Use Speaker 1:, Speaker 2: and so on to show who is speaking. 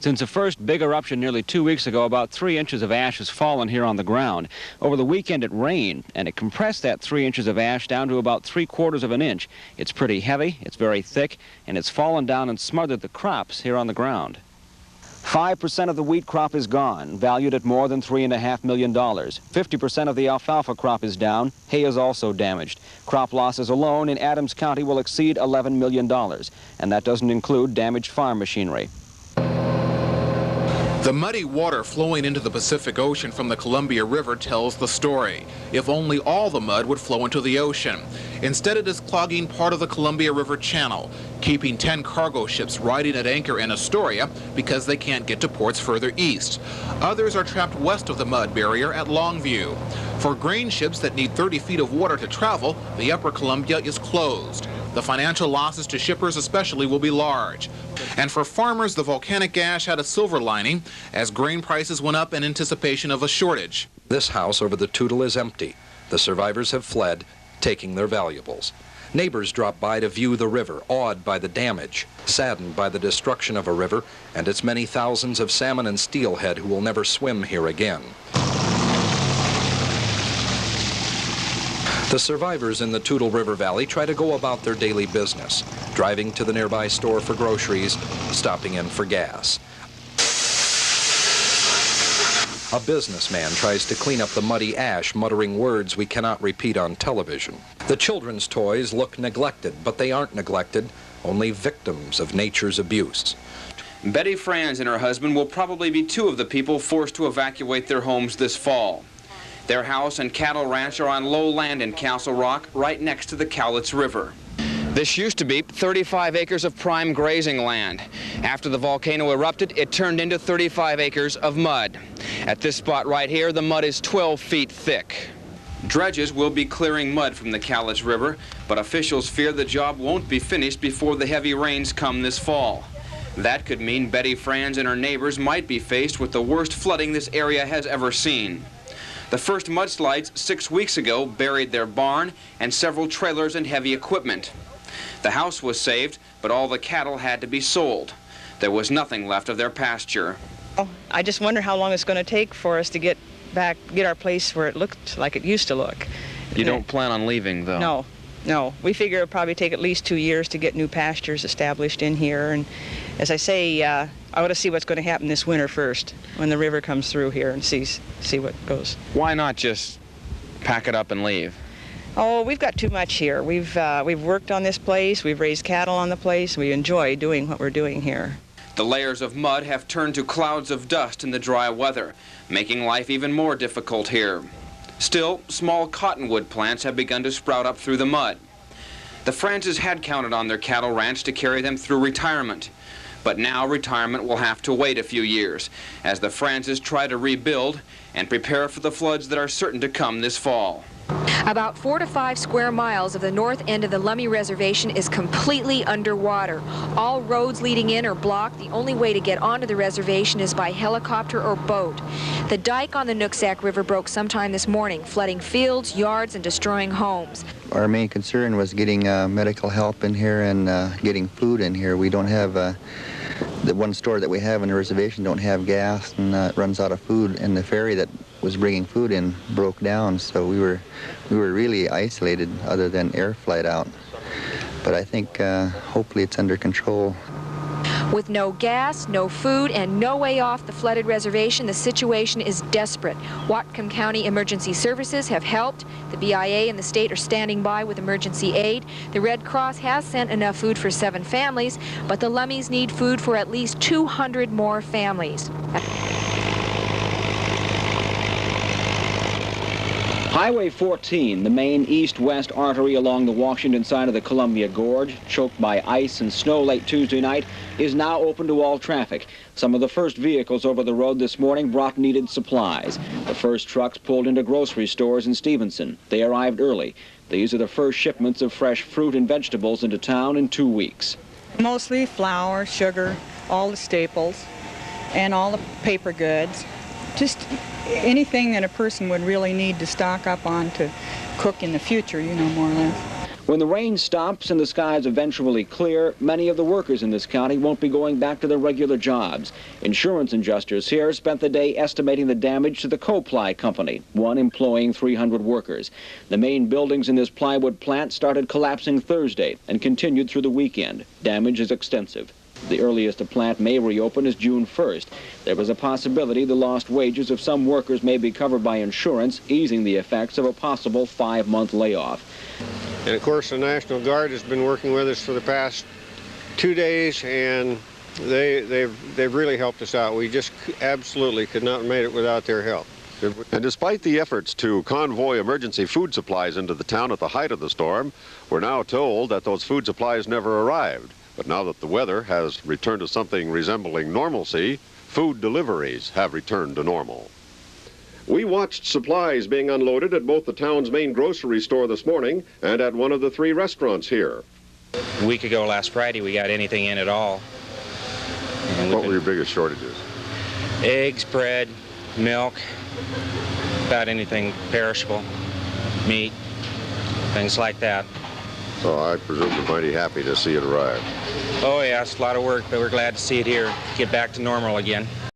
Speaker 1: Since the first big eruption nearly 2 weeks ago, about 3 inches of ash has fallen here on the ground. Over the weekend it rained, and it compressed that 3 inches of ash down to about 3/4 of an inch. It's pretty heavy, it's very thick, and it's fallen down and smothered the crops here on the ground. 5% of the wheat crop is gone, valued at more than $3.5 million. 50% of the alfalfa crop is down. Hay is also damaged. Crop losses alone in Adams County will exceed $11 million, and that doesn't include damaged farm machinery.
Speaker 2: The muddy water flowing into the Pacific Ocean from the Columbia River tells the story. If only all the mud would flow into the ocean. Instead, it is clogging part of the Columbia River Channel, keeping 10 cargo ships riding at anchor in Astoria because they can't get to ports further east. Others are trapped west of the mud barrier at Longview. For grain ships that need 30 feet of water to travel, the upper Columbia is closed. The financial losses to shippers especially will be large. And for farmers, the volcanic ash had a silver lining as grain prices went up in anticipation of a shortage.
Speaker 3: This house over the Toutle is empty. The survivors have fled, taking their valuables. Neighbors drop by to view the river, awed by the damage, saddened by the destruction of a river and its many thousands of salmon and steelhead who will never swim here again. The survivors in the Toutle River Valley try to go about their daily business, driving to the nearby store for groceries, stopping in for gas. A businessman tries to clean up the muddy ash, muttering words we cannot repeat on television. The children's toys look neglected, but they aren't neglected, only victims of nature's abuse.
Speaker 4: Betty Franz and her husband will probably be 2 of the people forced to evacuate their homes this fall. Their house and cattle ranch are on low land in Castle Rock, right next to the Cowlitz River. This used to be 35 acres of prime grazing land. After the volcano erupted, it turned into 35 acres of mud. At this spot right here, the mud is 12 feet thick. Dredges will be clearing mud from the Cowlitz River, but officials fear the job won't be finished before the heavy rains come this fall. That could mean Betty Franz and her neighbors might be faced with the worst flooding this area has ever seen. The first mudslides 6 weeks ago buried their barn and several trailers and heavy equipment. The house was saved, but all the cattle had to be sold. There was nothing left of their pasture.
Speaker 5: Oh, I just wonder how long it's going to take for us to get our place where it looked like it used to look.
Speaker 4: You don't plan on leaving, though?
Speaker 5: No. We figure it'll probably take at least 2 years to get new pastures established in here. And as I say, I want to see what's going to happen this winter first, when the river comes through here, and see what goes.
Speaker 4: Why not just pack it up and leave?
Speaker 5: Oh, we've got too much here. We've worked on this place, we've raised cattle on the place, we enjoy doing what we're doing here.
Speaker 4: The layers of mud have turned to clouds of dust in the dry weather, making life even more difficult here. Still, small cottonwood plants have begun to sprout up through the mud. The Franzes had counted on their cattle ranch to carry them through retirement. But now retirement will have to wait a few years as the Franzes try to rebuild and prepare for the floods that are certain to come this fall.
Speaker 6: About 4 to 5 square miles of the north end of the Lummi Reservation is completely underwater. All roads leading in are blocked. The only way to get onto the reservation is by helicopter or boat. The dike on the Nooksack River broke sometime this morning, flooding fields, yards, and destroying homes.
Speaker 7: Our main concern was getting medical help in here and getting food in here. We don't have the one store that we have in the reservation don't have gas, and it runs out of food, and the ferry that was bringing food in broke down, so we were really isolated other than air flight out. But I think hopefully it's under control.
Speaker 6: With no gas, no food, and no way off the flooded reservation, the situation is desperate. Whatcom County Emergency Services have helped. The BIA and the state are standing by with emergency aid. The Red Cross has sent enough food for 7 families, but the Lummies need food for at least 200 more families.
Speaker 1: Highway 14, the main east-west artery along the Washington side of the Columbia Gorge, choked by ice and snow late Tuesday night, is now open to all traffic. Some of the first vehicles over the road this morning brought needed supplies. The first trucks pulled into grocery stores in Stevenson. They arrived early. These are the first shipments of fresh fruit and vegetables into town in 2 weeks.
Speaker 8: Mostly flour, sugar, all the staples, and all the paper goods. Just anything that a person would really need to stock up on to cook in the future, you know, more or less.
Speaker 1: When the rain stops and the skies eventually clear, many of the workers in this county won't be going back to their regular jobs. Insurance adjusters here spent the day estimating the damage to the Co-Ply Company, one employing 300 workers. The main buildings in this plywood plant started collapsing Thursday and continued through the weekend. Damage is extensive. The earliest the plant may reopen is June 1st. There was a possibility the lost wages of some workers may be covered by insurance, easing the effects of a possible 5-month layoff.
Speaker 9: And of course, the National Guard has been working with us for the past 2 days, and they've really helped us out. We just absolutely could not have made it without their help.
Speaker 10: And despite the efforts to convoy emergency food supplies into the town at the height of the storm, we're now told that those food supplies never arrived. But now that the weather has returned to something resembling normalcy, food deliveries have returned to normal. We watched supplies being unloaded at both the town's main grocery store this morning and at one of the 3 restaurants here.
Speaker 11: A week ago, last Friday, we got anything in at all.
Speaker 10: What were your biggest shortages?
Speaker 11: Eggs, bread, milk, about anything perishable, meat, things like that.
Speaker 10: So I presume you're mighty happy to see it arrive.
Speaker 11: Oh yeah, it's a lot of work, but we're glad to see it here, get back to normal again.